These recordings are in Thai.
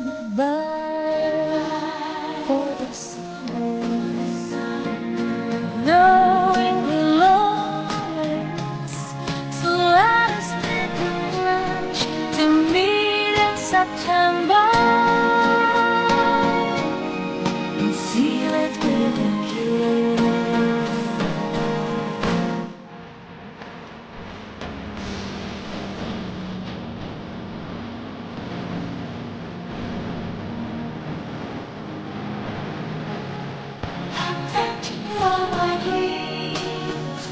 goodbye for the summer, knowing the loneliness. So let us make a pledge to meet in September and seal it with a kiss. All my dreams,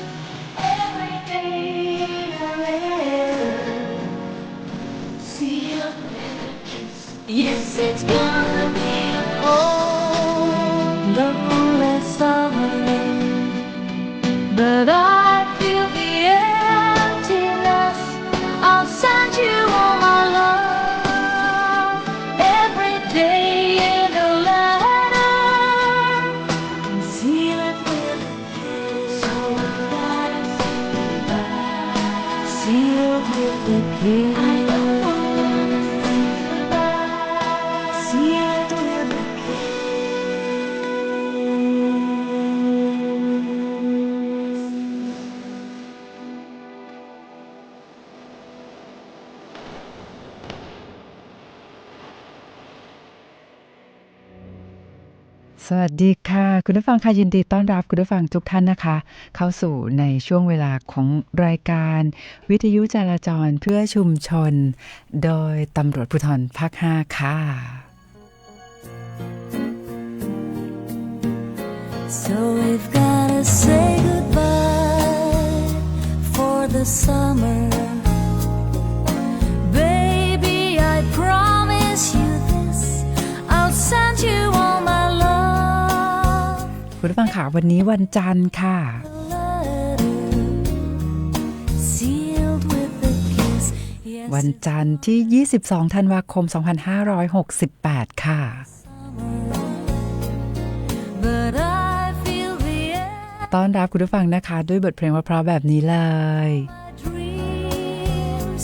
every day I live. See you with a kiss. Yes, it's gonna be a cold, lonely summer, but I feel the emptiness. I'll send you all my love every day in a letter. Seal it with a kiss. So goodbye, goodbye. Seal it with a kiss. I don't wanna say goodbye. Seal it with a kiss. สวัสดีค่ะคุณผู้ฟังค่ะยินดีต้อนรับคุณผู้ฟังทุกท่านนะคะเข้าสู่ในช่วงเวลาของรายการวิทยุจราจรเพื่อชุมชนโดยตำรวจภูธรภาค 5 ค่ะ So we've gotta say goodbye for the summer. Baby, I promise you this. I'll send you all my love. คุณผู้ฟังค่ะวันนี้วันจันทร์ค่ะ Sealed with a kiss. Yes, วันจันทร์ที่ 22 ธันวาคม 2568 ค่ะ but I feel the air. ต้อนรับคุณผู้ฟังนะคะด้วยบทเพลงเพราะๆแบบนี้เลย My dreams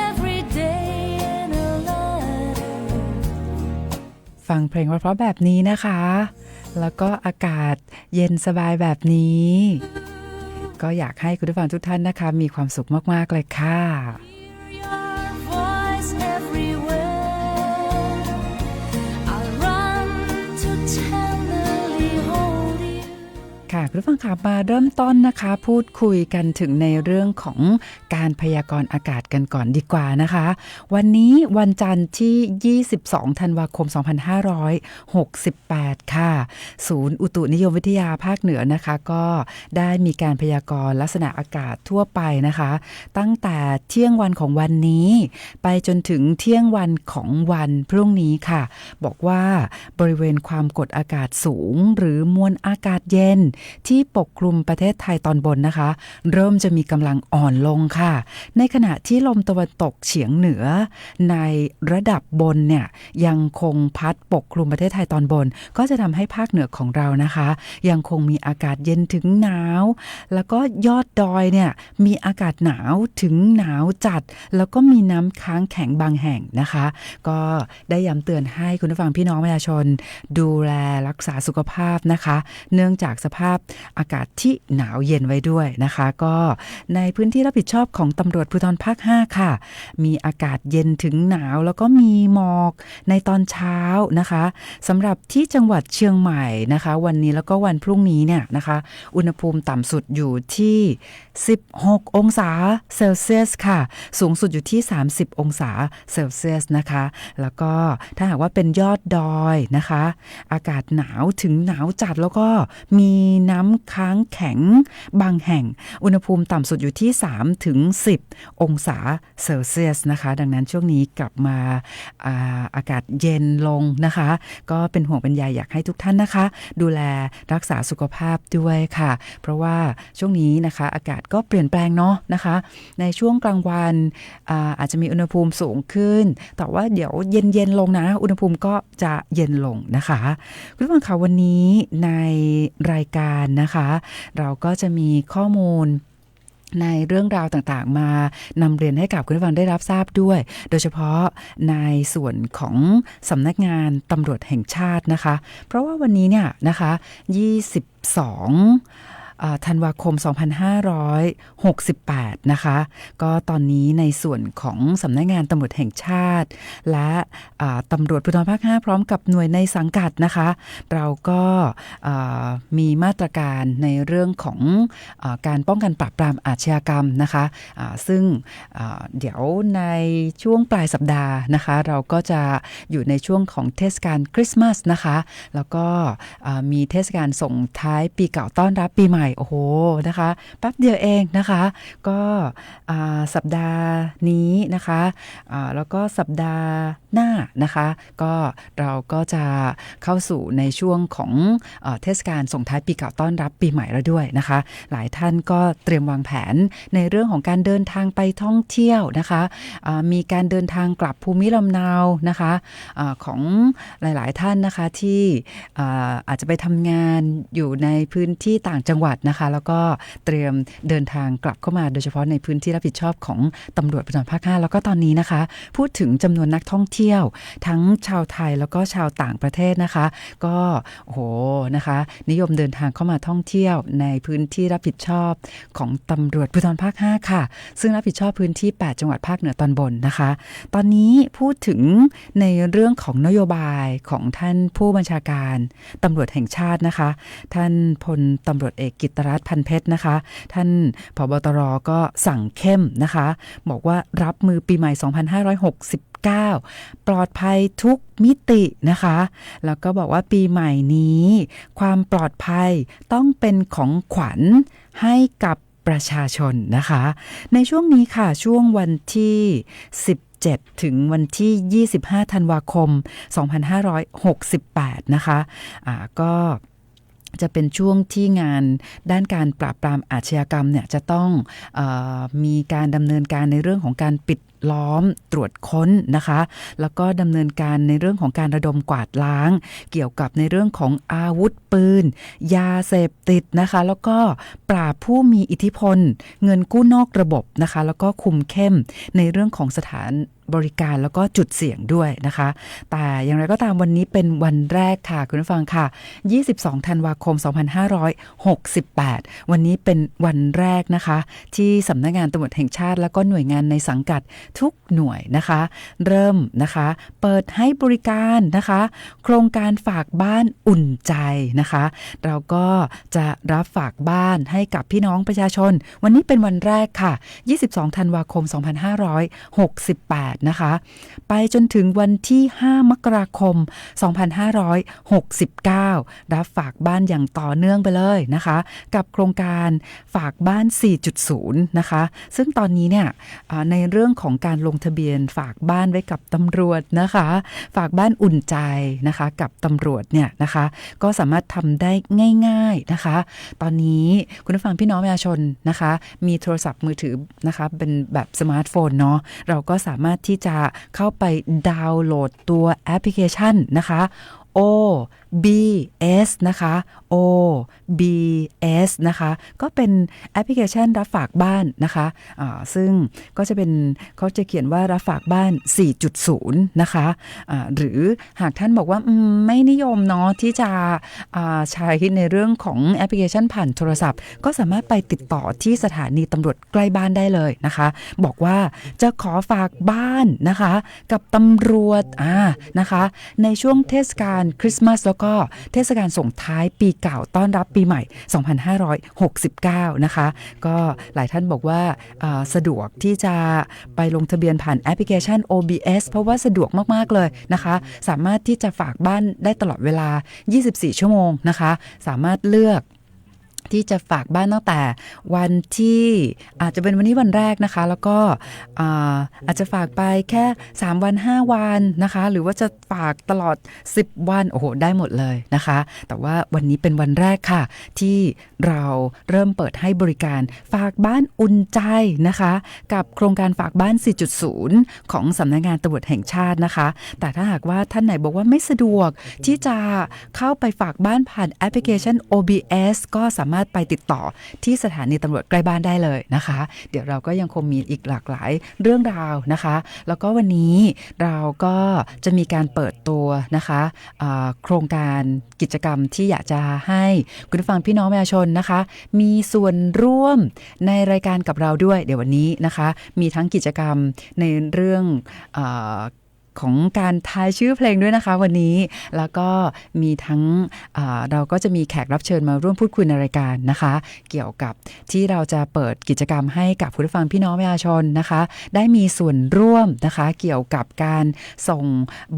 every day in a letter. ฟังเพลงเพราะๆแบบนี้นะคะ แล้วก็อากาศเย็นสบายแบบนี้ ก็อยากให้คุณผู้ฟังทุกท่านนะคะมีความสุขมากๆเลยค่ะ Your voice everywhere. I run to tenderly hold you. ค่ะคุณผู้ฟังค่ะมาเริ่มต้นนะคะพูดคุยกันถึงในเรื่องของการพยากรณ์อากาศกันก่อนดีกว่านะคะ วันนี้วันจันทร์ที่ 22 ธันวาคม 2568 ค่ะ ศูนย์อุตุนิยมวิทยาภาคเหนือนะคะก็ได้มีการพยากรณ์ลักษณะอากาศทั่วไปนะคะ ตั้งแต่เที่ยงวันของวันนี้ไปจนถึงเที่ยงวันของวันพรุ่งนี้ค่ะ บอกว่าบริเวณความกดอากาศสูงหรือมวลอากาศเย็นที่ปกคลุมประเทศไทยตอนบนนะคะ เริ่มจะมีกำลังอ่อนลงค่ะ ในขณะที่ลมตะวันตกเฉียงเหนือในระดับบนเนี่ยยังคงพัดปกคลุมประเทศไทยตอนบน ก็จะทำให้ภาคเหนือของเรานะคะ ยังคงมีอากาศเย็นถึงหนาว แล้วก็ยอดดอยเนี่ยมีอากาศหนาวถึงหนาวจัด แล้วก็มีน้ำค้างแข็งบางแห่งนะคะ ก็ได้ย้ำเตือนให้คุณผู้ฟังพี่น้องประชาชนดูแลรักษาสุขภาพนะคะ เนื่องจากสภาพอากาศที่หนาวเย็นไว้ด้วยนะคะ ก็ในพื้นที่รับผิดชอบของตำรวจภูธรภาค 5 ค่ะ มีอากาศเย็นถึงหนาวแล้วก็มีหมอกในตอนเช้านะคะสำหรับที่จังหวัดเชียงใหม่นะคะ วันนี้แล้วก็วันพรุ่งนี้เนี่ยนะคะ อุณหภูมิต่ำสุดอยู่ที่16 องศาเซลเซียสค่ะ สูงสุดอยู่ที่30 องศาเซลเซียสนะคะ แล้วก็ถ้าหากว่าเป็นยอดดอยนะคะ อากาศหนาวถึงหนาวจัดแล้วก็มีน้ำค้างแข็งบางแห่ง อุณหภูมิต่ำสุดอยู่ที่3ถึง10 องศาเซลเซียสนะคะ ดังนั้นช่วงนี้กลับมาอากาศเย็นลงนะคะ ก็เป็นห่วงเป็นใยอยากให้ทุกท่านนะคะ ดูแลรักษาสุขภาพด้วยค่ะ เพราะว่าช่วงนี้นะคะอากาศก็เปลี่ยนแปลงเนาะนะคะ ในช่วงกลางวันอาจจะมีอุณหภูมิสูงขึ้น แต่ว่าเดี๋ยวเย็นๆลงนะ อุณหภูมิก็จะเย็นลงนะคะคุณผู้ฟังคะวันนี้ในรายการนะคะ เราก็จะมีข้อมูล ในเรื่องราวต่างๆมานำเรียนให้กับคุณผู้ฟังได้รับทราบด้วย โดยเฉพาะในส่วนของสำนักงานตำรวจแห่งชาตินะคะเพราะว่าวันนี้เนี่ยนะคะ22ธันวาคม 2568 นะคะก็ตอนนี้ในส่วนของสำนักงานตำรวจแห่งชาติและตำรวจภูธรภาค 5 พร้อมกับหน่วยในสังกัดนะคะเราก็มีมาตรการในเรื่องของการป้องกันปราบปรามอาชญากรรมนะคะซึ่งเดี๋ยวในช่วงปลายสัปดาห์นะคะเราก็จะอยู่ในช่วงของเทศกาลคริสต์มาสนะคะแล้วก็มีเทศกาลส่งท้ายปีเก่าต้อนรับปีใหม่โอ้โหนะคะแป๊บเดียวเองนะคะก็สัปดาห์นี้นะคะแล้วก็สัปดาห์หน้านะคะก็เราก็จะเข้าสู่ในช่วงของเทศกาลส่งท้ายปีเก่าต้อนรับปีใหม่แล้วด้วยนะคะหลายท่านก็เตรียมวางแผนในเรื่องของการเดินทางไปท่องเที่ยวนะคะมีการเดินทางกลับภูมิลำเนานะคะของหลายๆท่านนะคะที่อาจจะไปทำงานอยู่ในพื้นที่ต่างจังหวัดนะคะแล้วก็เตรียมเดินทางกลับเข้ามาโดยเฉพาะในพื้นที่รับผิดชอบของตำรวจภูธรภาค 5แล้วก็ตอนนี้นะคะพูดถึงจำนวนนักท่องเที่ยวทั้งชาวไทยแล้วก็ชาวต่างประเทศนะคะก็โอ้โหนะคะนิยมเดินทางเข้ามาท่องเที่ยวในพื้นที่รับผิดชอบของตำรวจภูธรภาค 5ค่ะซึ่งรับผิดชอบพื้นที่8จังหวัดภาคเหนือตอนบนนะคะตอนนี้พูดถึงในเรื่องของนโยบายของท่านผู้บัญชาการตำรวจแห่งชาตินะคะท่านพลตำรวจเอกกิตติรัตน์พันเพชรนะคะท่านผบ.ตร.ก็สั่งเข้มนะคะบอกว่ารับมือปีใหม่ 2569 ปลอดภัยทุกมิตินะคะแล้วก็บอกว่าปีใหม่นี้ความปลอดภัยต้องเป็นของขวัญให้กับประชาชนนะคะในช่วงนี้ค่ะช่วงวันที่17ถึงวันที่25ธันวาคม2568นะคะก็จะเป็นช่วงที่งานด้านการปราบปรามอาชญากรรมเนี่ยจะต้องมีการดำเนินการในเรื่องของการปิดล้อมตรวจค้นนะคะแล้วก็ดำเนินการในเรื่องของการระดมกวาดล้างเกี่ยวกับในเรื่องของอาวุธปืนยาเสพติดนะคะแล้วก็ปราบผู้มีอิทธิพลเงินกู้นอกระบบนะคะแล้วก็คุมเข้มในเรื่องของสถานบริการแล้วก็จุดเสี่ยงด้วยนะคะแต่อย่างไรก็ตามวันนี้เป็นวันแรกค่ะคุณผู้ฟังค่ะ22ธันวาคม2568วันนี้เป็นวันแรกนะคะที่สำนักงานตำรวจแห่งชาติแล้วก็หน่วยงานในสังกัดทุกหน่วยนะคะเริ่มนะคะเปิดให้บริการนะคะโครงการฝากบ้านอุ่นใจนะคะเราก็จะรับฝากบ้านให้กับพี่น้องประชาชนวันนี้เป็นวันแรกค่ะ22ธันวาคม2568นะคะไปจนถึงวันที่5มกราคม2569รับฝากบ้านอย่างต่อเนื่องไปเลยนะคะกับโครงการฝากบ้าน 4.0 นะคะซึ่งตอนนี้เนี่ยในเรื่องของการลงทะเบียนฝากบ้านไว้กับตำรวจนะคะฝากบ้านอุ่นใจนะคะกับตำรวจเนี่ยนะคะก็สามารถทำได้ง่ายๆนะคะตอนนี้คุณผู้ฟังพี่น้องประชาชนนะคะมีโทรศัพท์มือถือนะคะเป็นแบบสมาร์ทโฟนเนาะเราก็สามารถที่จะเข้าไปดาวน์โหลดตัวแอปพลิเคชันนะคะ OBS นะคะ OBS นะคะก็เป็นแอปพลิเคชันรับฝากบ้านนะคะซึ่งก็จะเป็นเขาจะเขียนว่ารับฝากบ้าน 4.0 นะคะหรือหากท่านบอกว่าไม่นิยมเนาะที่จะใช้ในเรื่องของแอปพลิเคชันผ่านโทรศัพท์ก็สามารถไปติดต่อที่สถานีตำรวจใกล้บ้านได้เลยนะคะบอกว่าจะขอฝากบ้านนะคะกับตำรวจนะคะในช่วงเทศกาลคริสต์มาสแล้วก็เทศกาลส่งท้ายปีเก่าต้อนรับปีใหม่2569นะคะก็หลายท่านบอกว่าสะดวกที่จะไปลงทะเบียนผ่านแอปพลิเคชัน OBS เพราะว่าสะดวกมากๆเลยนะคะสามารถที่จะฝากบ้านได้ตลอดเวลา24ชั่วโมงนะคะสามารถเลือกที่จะฝากบ้านตั้งแต่วันที่อาจจะเป็นวันนี้วันแรกนะคะแล้วก็อาจจะฝากไปแค่3วัน5วันนะคะหรือว่าจะฝากตลอด10วันโอ้โหได้หมดเลยนะคะแต่ว่าวันนี้เป็นวันแรกค่ะที่เราเริ่มเปิดให้บริการฝากบ้านอุ่นใจนะคะกับโครงการฝากบ้าน 4.0 ของสำนักงานตำรวจแห่งชาตินะคะแต่ถ้าหากว่าท่านไหนบอกว่าไม่สะดวกที่จะเข้าไปฝากบ้านผ่านแอปพลิเคชัน OBS ก็สามารถ ารถไปติดต่อที่สถานีตำรวจใกล้บ้านได้เลยนะคะเดี๋ยวเราก็ยังคงมีอีกหลากหลายเรื่องราวนะคะแล้วก็วันนี้เราก็จะมีการเปิดตัวนะคะโครงการกิจกรรมที่อยากจะให้คุณผู้ฟังพี่น้องประชาชนนะคะมีส่วนร่วมในรายการกับเราด้วยเดี๋ยววันนี้นะคะมีทั้งกิจกรรมในเรื่องของการทายชื่อเพลงด้วยนะคะวันนี้แล้วก็มีทั้งเราก็จะมีแขกรับเชิญมาร่วมพูดคุยในรายการนะคะเกี่ยวกับที่เราจะเปิดกิจกรรมให้กับผู้ฟังพี่น้องประชาชนนะคะได้มีส่วนร่วมนะคะเกี่ยวกับการส่ง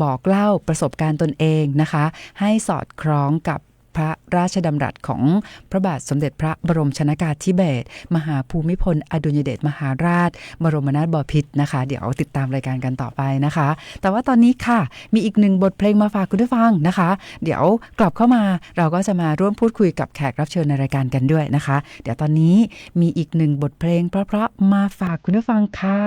บอกเล่าประสบการณ์ตนเองนะคะให้สอดคล้องกับพระราชดำรัสของพระบาทสมเด็จพระบรมชนกาธิเบศรมหาภูมิพลอดุลยเดชมหาราชบรมนาถบพิตรนะคะเดี๋ยวติดตามรายการกันต่อไปนะคะแต่ว่าตอนนี้ค่ะมีอีกหนึ่งบทเพลงมาฝากคุณผู้ฟังนะคะเดี๋ยวกลับเข้ามาเราก็จะมาร่วมพูดคุยกับแขกรับเชิญในรายการกันด้วยนะคะเดี๋ยวตอนนี้มีอีกหนึ่งบทเพลงเพราะๆมาฝากคุณผู้ฟังค่ะ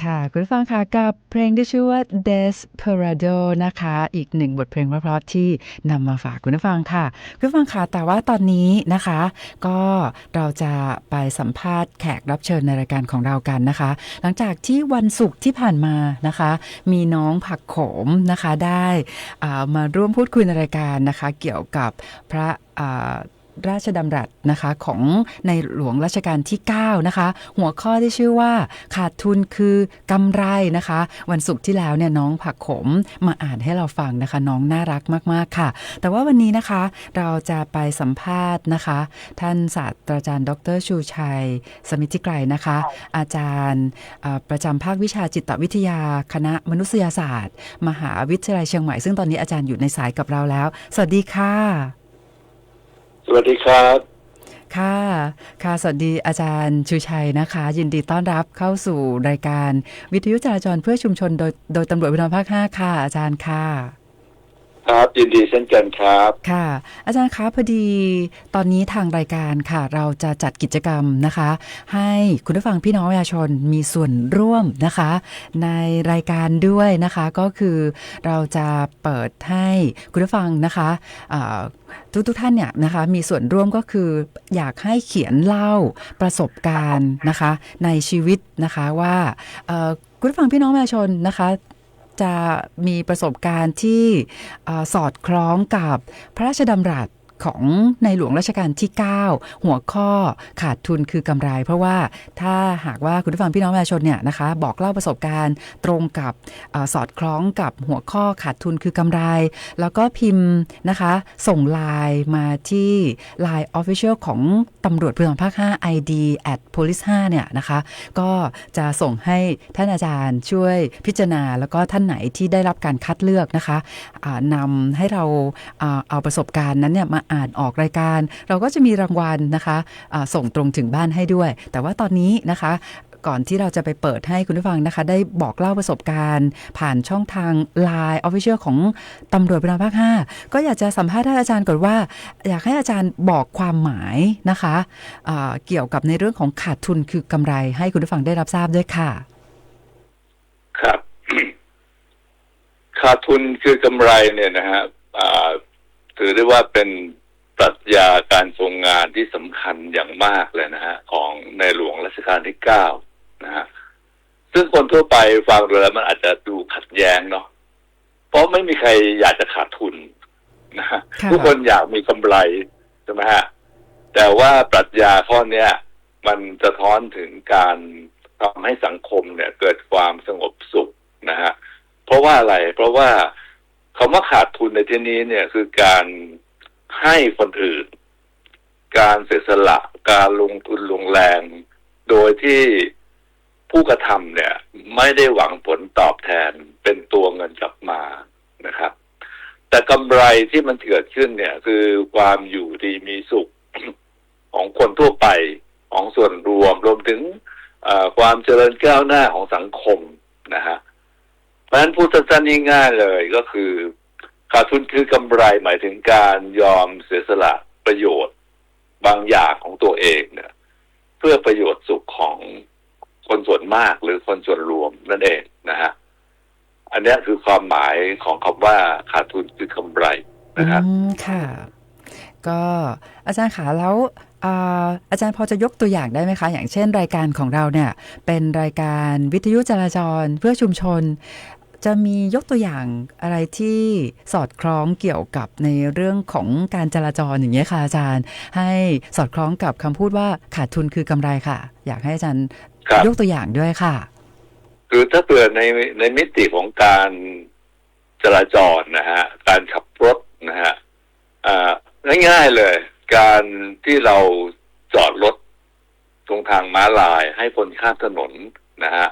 ค่ะคุณผู้ฟังค่ะกับเพลงที่ชื่อว่า Desperado นะคะอีกหนึ่งบทเพลงเพราะๆที่นำมาฝากคุณผู้ฟังค่ะคุณผู้ฟังค่ะแต่ว่าตอนนี้นะคะก็เราจะไปสัมภาษณ์แขกรับเชิญในรายการของเรากันนะคะหลังจากที่วันศุกร์ที่ผ่านมานะคะมีน้องผักโขมนะคะได้มาร่วมพูดคุยในรายการนะคะเกี่ยวกับพระ ราชดำรัสนะคะของในหลวงรัชกาลที่9นะคะหัวข้อที่ชื่อว่าขาดทุนคือกำไรนะคะวันศุกร์ที่แล้วเนี่ยน้องผักขมมาอ่านให้เราฟังนะคะน้องน่ารักมากๆค่ะแต่ว่าวันนี้นะคะเราจะไปสัมภาษณ์นะคะท่านศาสตราจารย์ดร.ชูชัยสมิทธิไกรนะคะอาจารย์ประจำภาควิชาจิตวิทยาคณะมนุษยศาสตร์มหาวิทยาลัยเชียงใหม่ซึ่งตอนนี้อาจารย์อยู่ในสายกับเราแล้วสวัสดีค่ะสวัสดีครับค่ะค่ะสวัสดีอาจารย์ชูชัยนะคะยินดีต้อนรับเข้าสู่รายการวิทยุจราจรเพื่อชุมชนโดยตำรวจภูธรภาค5ค่ะอาจารย์ค่ะครับยินดีเช่นกันครับค่ะอาจารย์คะพอดีตอนนี้ทางรายการค่ะเราจะจัดกิจกรรมนะคะให้คุณผู้ฟังพี่น้องประชาชนมีส่วนร่วมนะคะในรายการด้วยนะคะก็คือเราจะเปิดให้คุณผู้ฟังนะคะทุกท่านเนี่ยนะคะมีส่วนร่วมก็คืออยากให้เขียนเล่าประสบการณ์นะคะในชีวิตนะคะว่าคุณผู้ฟังพี่น้องประชาชนนะคะจะมีประสบการณ์ที่สอดคล้องกับพระราชดำรัสของในหลวงรัชกาลที่9หัวข้อขาดทุนคือกำไรเพราะว่าถ้าหากว่าคุณผู้ฟังพี่น้องประชาชนเนี่ยนะคะบอกเล่าประสบการณ์ตรงกับสอดคล้องกับหัวข้อขาดทุนคือกำไรแล้วก็พิมพ์นะคะส่งไลน์มาที่ Line Official ของตำรวจภูธรภาค5 ID@police 5เนี่ยนะคะก็จะส่งให้ท่านอาจารย์ช่วยพิจารณาแล้วก็ท่านไหนที่ได้รับการคัดเลือกนะคะนำให้เราเอาประสบการณ์นั้นเนี่ยมาอ่านออกรายการเราก็จะมีรางวัลนะคะส่งตรงถึงบ้านให้ด้วยแต่ว่าตอนนี้นะคะก่อนที่เราจะไปเปิดให้คุณผู้ฟังนะคะได้บอกเล่าประสบการณ์ผ่านช่องทาง Line Official ของตำรวจภูธรภาค5ก็อยากจะสัมภาษณ์ท่านอาจารย์ก่อนว่าอยากให้อาจารย์บอกความหมายนะคะเกี่ยวกับในเรื่องของขาดทุนคือกำไรให้คุณผู้ฟังได้รับทราบด้วยค่ะครับ ขาดทุนคือกำไรเนี่ยนะฮะถือได้ว่าเป็นปรัชญาการทรงงานที่สำคัญอย่างมากเลยนะฮะของในหลวงรัชกาลที่9นะฮะซึ่งคนทั่วไปฟังดูแล้วมันอาจจะดูขัดแย้งเนาะเพราะไม่มีใครอยากจะขาดทุนนะฮะทุกคนอยากมีกำไรใช่ไหมฮะแต่ว่าปรัชญาข้อเนี้ยมันสะท้อนถึงการทำให้สังคมเนี่ยเกิดความสงบสุขนะฮะเพราะว่าอะไรเพราะว่าคำว่าขาดทุนในที่นี้เนี่ยคือการให้คนอื่นการเสียสละการลงทุนลงแรงโดยที่ผู้กระทำเนี่ยไม่ได้หวังผลตอบแทนเป็นตัวเงินกลับมานะครับแต่กำไรที่มันเกิดขึ้นเนี่ยคือความอยู่ดีมีสุข ของคนทั่วไปของส่วนรวมถึงความเจริญก้าวหน้าของสังคมนะฮะเพราะฉะนั้นพูดสั้นๆง่ายๆเลยก็คือขาดทุนคือกำไรหมายถึงการยอมเสียสละประโยชน์บางอย่างของตัวเองเนี่ยเพื่อประโยชน์สุขของคนส่วนมากหรือคนส่วนรวมนั่นเองนะฮะอันนี้คือความหมายของคำว่าขาดทุนคือกำไรนะครับค่ะก็อาจารย์ขาแล้วอาจารย์พอจะยกตัวอย่างได้ไหมคะอย่างเช่นรายการของเราเนี่ยเป็นรายการวิทยุจราจรเพื่อชุมชนจะมียกตัวอย่างอะไรที่สอดคล้องเกี่ยวกับในเรื่องของการจราจรอย่างเงี้ยค่ะอาจารย์ให้สอดคล้องกับคำพูดว่าขาดทุนคือกำไรค่ะอยากให้อาจารย์ยกตัวอย่างด้วยค่ะคือถ้าเปิดในมิติของการจราจรนะฮะการขับรถนะฮะง่ายๆเลยการที่เราจอดรถตรงทางม้าลายให้คนข้ามถนนนะฮะ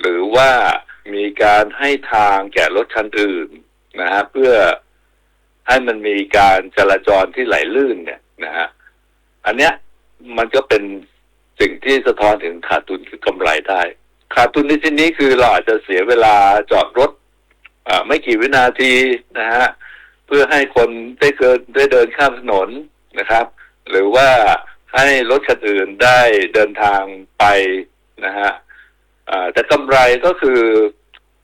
หรือว่ามีการให้ทางแก่รถคันอื่นนะฮะเพื่อให้มันมีการจราจรที่ไหลลื่นเนี่ยนะฮะอันเนี้ยมันก็เป็นสิ่งที่สะท้อนถึงขาดทุนคือกำไรได้ขาดทุนในที่นี้คือเราอาจจะเสียเวลาจอดรถไม่กี่วินาทีนะฮะเพื่อให้คนได้เดินข้ามถนนนะครับหรือว่าให้รถคันอื่นได้เดินทางไปนะฮะแต่กำไรก็คือ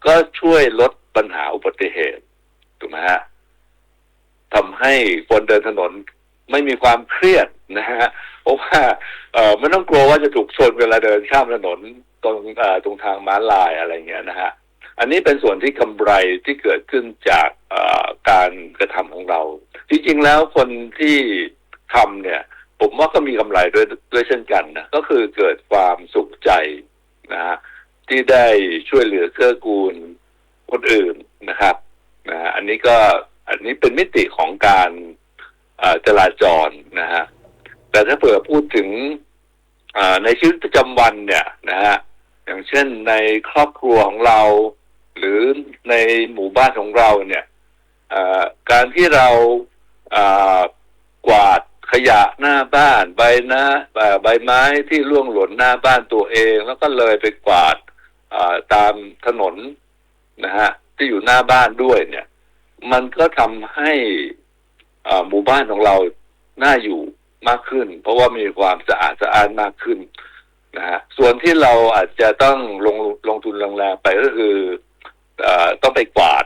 ก็ช่วยลดปัญหาอุบัติเหตุถูกไหมฮะทำให้คนเดินถนนไม่มีความเครียดนะฮะเพราะว่าไม่ต้องกลัวว่าจะถูกชนเวลาเดินข้ามถนนตรงทางม้าลายอะไรเงี้ยนะฮะอันนี้เป็นส่วนที่กำไรที่เกิดขึ้นจากการกระทำของเราจริงๆแล้วคนที่ ทำเนี่ยผมว่าก็มีกำไรด้วยเช่นกันนะก็คือเกิดความสุขใจนะฮะที่ได้ช่วยเหลือเกื้อกูลคนอื่นนะครับนะอันนี้เป็นมิติของการจราจรนะฮะแต่ถ้าเผื่อพูดถึงในชีวิตประจำวันเนี่ยนะฮะอย่างเช่นในครอบครัวของเราหรือในหมู่บ้านของเราเนี่ยการที่เรากวาดขยะหน้าบ้านใบไม้ที่ร่วงหล่นหน้าบ้านตัวเองแล้วก็เลยไปกวาดตามถนนนะฮะที่อยู่หน้าบ้านด้วยเนี่ยมันก็ทำให้หมู่บ้านของเราน่าอยู่มากขึ้นเพราะว่ามีความสะอาดมากขึ้นนะฮะส่วนที่เราอาจจะต้องลงทุนแรงๆไปก็คือต้องไปกวาด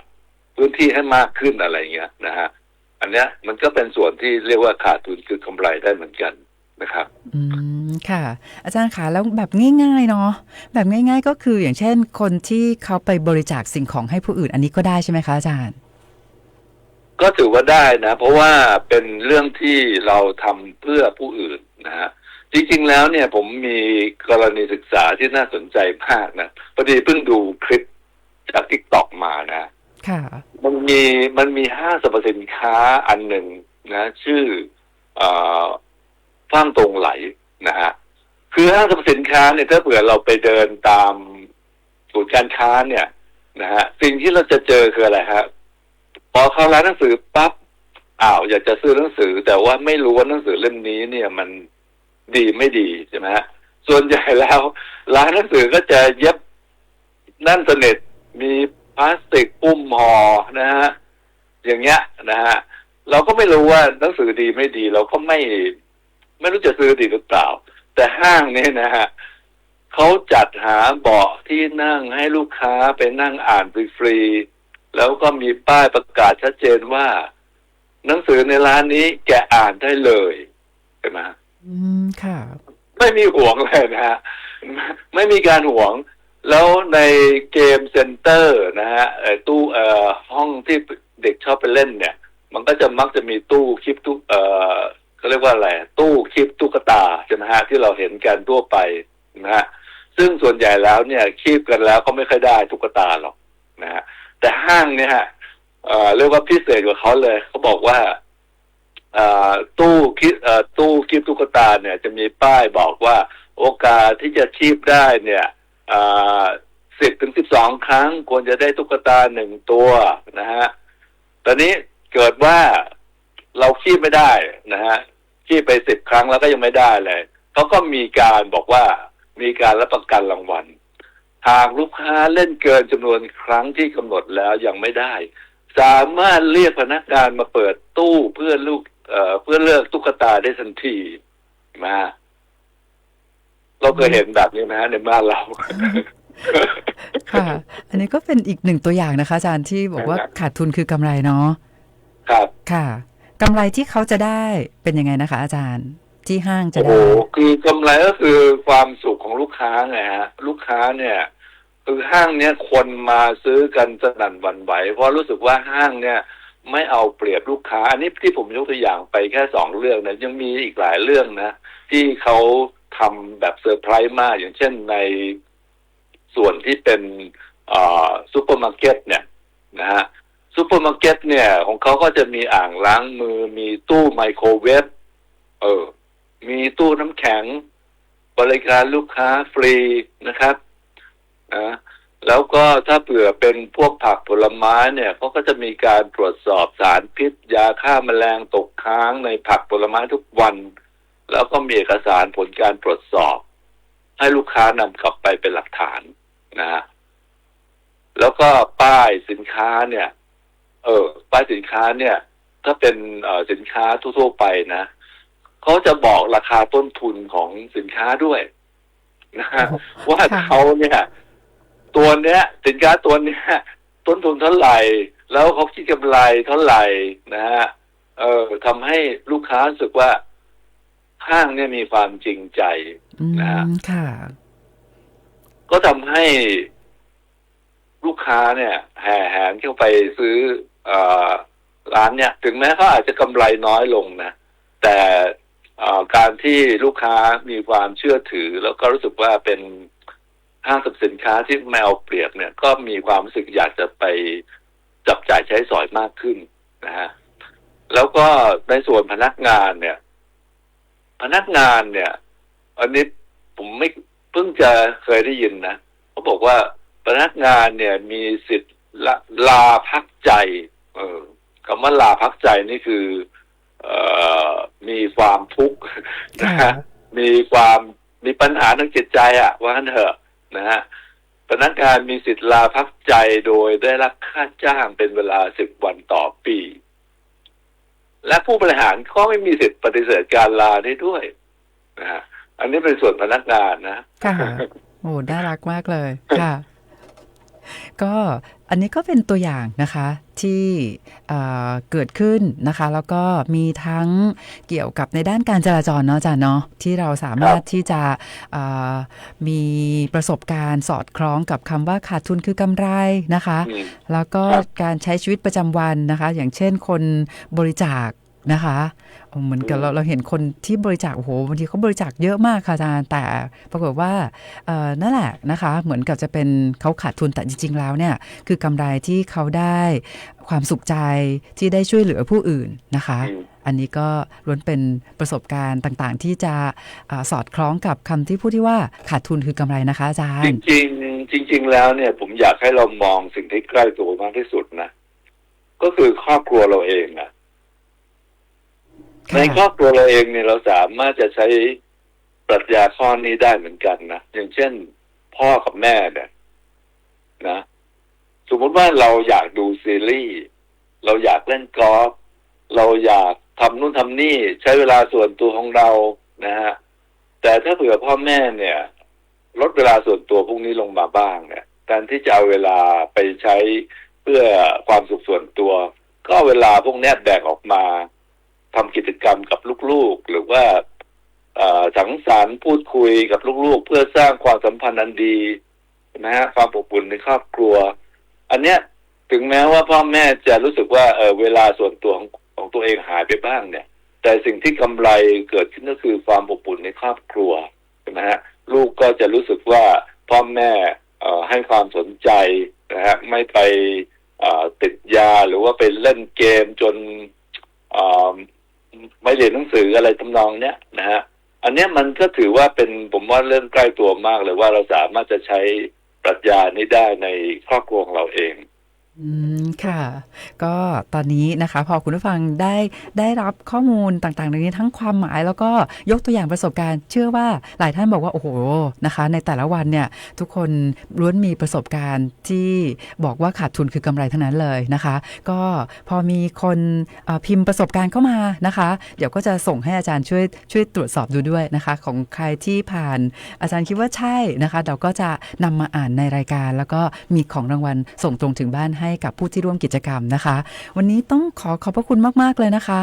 พื้นที่ให้มากขึ้นอะไรเงี้ยนะฮะอันเนี้ยมันก็เป็นส่วนที่เรียกว่าขาดทุนคือกำไรได้เหมือนกันนะครับค่ะ อาจารย์คะแล้วแบบง่ายๆเนาะแบบง่ายๆก็คืออย่างเช่นคนที่เขาไปบริจาคสิ่งของให้ผู้อื่นอันนี้ก็ได้ใช่ไหมคะอาจารย์ก็ถือว่าได้นะเพราะว่าเป็นเรื่องที่เราทำเพื่อผู้อื่นนะฮะจริงๆแล้วเนี่ยผมมีกรณีศึกษาที่น่าสนใจมากนะพอดีเพิ่งดูคลิปจาก TikTok มานะค่ะมันมีห้างสรรพสินค้าอันหนึ่งนะชื่อฟ้างตรงไหลนะฮะคือห้างสรรพสินค้าเนี่ยถ้าเผื่อเราไปเดินตามศูนย์การค้าเนี่ยนะฮะสิ่งที่เราจะเจอคืออะไรฮะพอเข้าร้านหนังสือปั๊บอยากจะซื้อหนังสือแต่ว่าไม่รู้ว่าหนังสือเล่มนี้เนี่ยมันดีไม่ดีใช่ไหมฮะส่วนใหญ่แล้วร้านหนังสือก็จะเย็บนั่นสนิทมีพลาสติกปุ้มห่อนะฮะอย่างเงี้ยนะฮะเราก็ไม่รู้ว่าหนังสือดีไม่ดีเราก็ไม่รู้จะซื้อดีหรือเปล่าแต่ห้างนี้นะฮะเขาจัดหาเบาะที่นั่งให้ลูกค้าไปนั่งอ่านฟรีๆแล้วก็มีป้ายประกาศชัดเจนว่าหนังสือในร้านนี้แกอ่านได้เลยใช่ไหมค่ะไม่มีห่วงเลยนะฮะไม่มีการห่วงแล้วในเกมเซ็นเตอร์นะฮะตู้ห้องที่เด็กชอบไปเล่นเนี่ยมันก็จะมักจะมีตู้คลิปเขาเรียกว่าอะไรตู้คลิปตุ๊กตาใช่ไหมฮะที่เราเห็นกันทั่วไปนะฮะซึ่งส่วนใหญ่แล้วเนี่ยคลิปกันแล้วก็ไม่ค่อยได้ตุ๊กตาหรอกนะฮะแต่ห้างเนี่ยฮะเรียกว่าพิเศษกว่าเขาเลยเขาบอกว่าตู้คลิปตุ๊กตาเนี่ยจะมีป้ายบอกว่าโอกาสที่จะคีบได้เนี่ย10-12 ครั้งควรจะได้ตุ๊กตา1 ตัวนะฮะตอนนี้เกิดว่าเราคีบไม่ได้นะฮะคีบไป10 ครั้งแล้วก็ยังไม่ได้เลยเขาก็มีการบอกว่ามีการรับประกันรางวัลหากลูกค้าเล่นเกินจำนวนครั้งที่กำหนดแล้วยังไม่ได้สามารถเรียกพนักงานมาเปิดตู้เพื่อเลือกตุ๊กตาได้ทันทีมาเราเคยเห็นแบบนี้ไหมฮะในบ้านเราค่ะอันนี้ก็เป็นอีกหนึ่งตัวอย่างนะคะอาจารย์ที่บอกว่าขาดทุนคือกำไรเนาะครับค่ะกำไรที่เขาจะได้เป็นยังไงนะคะอาจารย์ที่ห้างจะได้คือกำไรก็คือความสุขของลูกค้าไงฮะลูกค้าเนี่ยคือห้างเนี้ยคนมาซื้อกันสนั่นหวั่นไหวเพราะรู้สึกว่าห้างเนี่ยไม่เอาเปรียบลูกค้าอันนี้ที่ผมยกตัวอย่างไปแค่2 เรื่องนะยังมีอีกหลายเรื่องนะที่เขาทำแบบเซอร์ไพรส์มากอย่างเช่นในส่วนที่เป็นซูเปอร์มาร์เก็ตเนี่ยนะฮะซูเปอร์มาร์เก็ตเนี่ยของเขาก็จะมีอ่างล้างมือมีตู้ไมโครเวฟมีตู้น้ำแข็งบริการลูกค้าฟรีนะครับแล้วก็ถ้าเผื่อเป็นพวกผักผลไม้เนี่ยเขาก็จะมีการตรวจสอบสารพิษยาฆ่าแมลงตกค้างในผักผลไม้ทุกวันแล้วก็มีเอกสารผลการตรวจสอบให้ลูกค้านำกลับไปเป็นหลักฐานนะฮะแล้วก็ป้ายสินค้าเนี่ยป้ายสินค้าเนี่ยถ้าเป็นสินค้าทั่วๆไปนะเขาจะบอกราคาต้นทุนของสินค้าด้วยนะฮะว่าเขาเนี่ยตัวเนี้ยสินค้าตัวเนี้ยต้นทุนเท่าไหร่แล้วเขาคิดกำไรเท่าไหร่นะฮะทำให้ลูกค้ารู้สึกว่าห้างเนี่ยมีความจริงใจนะฮะก็ทำให้ลูกค้าเนี่ยแห่แหนเข้าไปซื้อร้านเนี่ยถึงแม้เขาอาจจะกำไรน้อยลงนะ แต่การที่ลูกค้ามีความเชื่อถือแล้วก็รู้สึกว่าเป็นห้างสรรพสินค้าที่ไม่เอาเปรียบเนี่ยก็มีความรู้สึกอยากจะไปจับจ่ายใช้สอยมากขึ้นนะฮะแล้วก็ในส่วนพนักงานเนี่ยอันนี้ผมไม่เพิ่งจะเคยได้ยินนะเขาบอกว่าพนักงานเนี่ยมีสิทธิ์ลาพักใจคำว่าลาพักใจนี่คือมีความทุกข์นะฮะมีปัญหาทางจิตใจว่างั้นเถอะนะฮะพนักงานมีสิทธิ์ลาพักใจโดยได้รับค่าจ้างเป็นเวลา10 วันต่อปีและผู้บริหารก็ไม่มีสิทธิ์ปฏิเสธการลาได้ด้วยนะฮะอันนี้เป็นส่วนพนักงานนะค่ะโอ้น่ารักมากเลยค่ะก็อันนี้ก็เป็นตัวอย่างนะคะที่เกิดขึ้นนะคะแล้วก็มีทั้งเกี่ยวกับในด้านการจราจรเนาะอาจารย์เนาะที่เราสามารถที่จะมีประสบการณ์สอดคล้องกับคำว่าขาดทุนคือกำไรนะคะแล้วก็การใช้ชีวิตประจำวันนะคะอย่างเช่นคนบริจาคนะคะเหมือนกับเราเห็นคนที่บริจาคโอ้โหบางทีเขาบริจาคเยอะมากค่ะอาจารย์แต่ปรากฏว่านั่นแหละนะคะเหมือนกับจะเป็นเขาขาดทุนแต่จริงๆแล้วเนี่ยคือกำไรที่เขาได้ความสุขใจที่ได้ช่วยเหลือผู้อื่นนะคะอันนี้ก็ล้วนเป็นประสบการณ์ต่างๆที่จะสอดคล้องกับคำที่พูดที่ว่าขาดทุนคือกำไรนะคะอาจารย์จริงแล้วเนี่ยผมอยากให้เรามองสิ่งที่ใกล้ตัวมากที่สุดนะก็คือครอบครัวเราเองนะในครอบครัวเราเองเนี่ยเราสามารถจะใช้ปรัชญาข้อนี้ได้เหมือนกันนะอย่างเช่นพ่อกับแม่เนี่ยนะสมมติว่าเราอยากดูซีรีส์เราอยากเล่นกอล์ฟเราอยากทำนู่นทำนี่ใช้เวลาส่วนตัวของเรานะฮะแต่ถ้าเผื่อพ่อแม่เนี่ยลดเวลาส่วนตัวพวกนี้ลงมาบ้างเนี่ยการที่จะเอาเวลาไปใช้เพื่อความสุขส่วนตัวก็เวลาพวกนี้แบ่งออกมาทำกิจกรรมกับลูกๆหรือว่าสังสรรค์พูดคุยกับลูกๆเพื่อสร้างความสัมพันธ์อันดีนะฮะความอบอุ่นในครอบครัวอันเนี้ยถึงแม้ว่าพ่อแม่จะรู้สึกว่าเวลาส่วนตัวของตัวเองหายไปบ้างเนี่ยแต่สิ่งที่กำไรเกิดขึ้นก็คือความอบอุ่นในครอบครัวนะฮะลูกก็จะรู้สึกว่าพ่อแม่ให้ความสนใจนะฮะไม่ไปติดยาหรือว่าไปเล่นเกมจนไม่เรียนหนังสืออะไรทำนองเนี้ยนะฮะอันเนี้ยมันก็ถือว่าเป็นผมว่าเรื่องใกล้ตัวมากเลยว่าเราสามารถจะใช้ปรัชญานี้ได้ในครอบครัวของเราเองค่ะก็ตอนนี้นะคะพอคุณผู้ฟังได้รับข้อมูลต่างๆตรงนี้ทั้งความหมายแล้วก็ยกตัวอย่างประสบการณ์เชื่อว่าหลายท่านบอกว่าโอ้โหนะคะในแต่ละวันเนี่ยทุกคนล้วนมีประสบการณ์ที่บอกว่าขาดทุนคือกำไรทั้งนั้นเลยนะคะก็พอมีคนพิมพ์ประสบการณ์เข้ามานะคะเดี๋ยวก็จะส่งให้อาจารย์ช่วยตรวจสอบดูด้วยนะคะของใครที่ผ่านอาจารย์คิดว่าใช่นะคะเราก็จะนำมาอ่านในรายการแล้วก็มีของรางวัลส่งตรงถึงบ้านให้กับผู้ที่ร่วมกิจกรรมนะคะวันนี้ต้องขอบพระคุณมากๆเลยนะคะ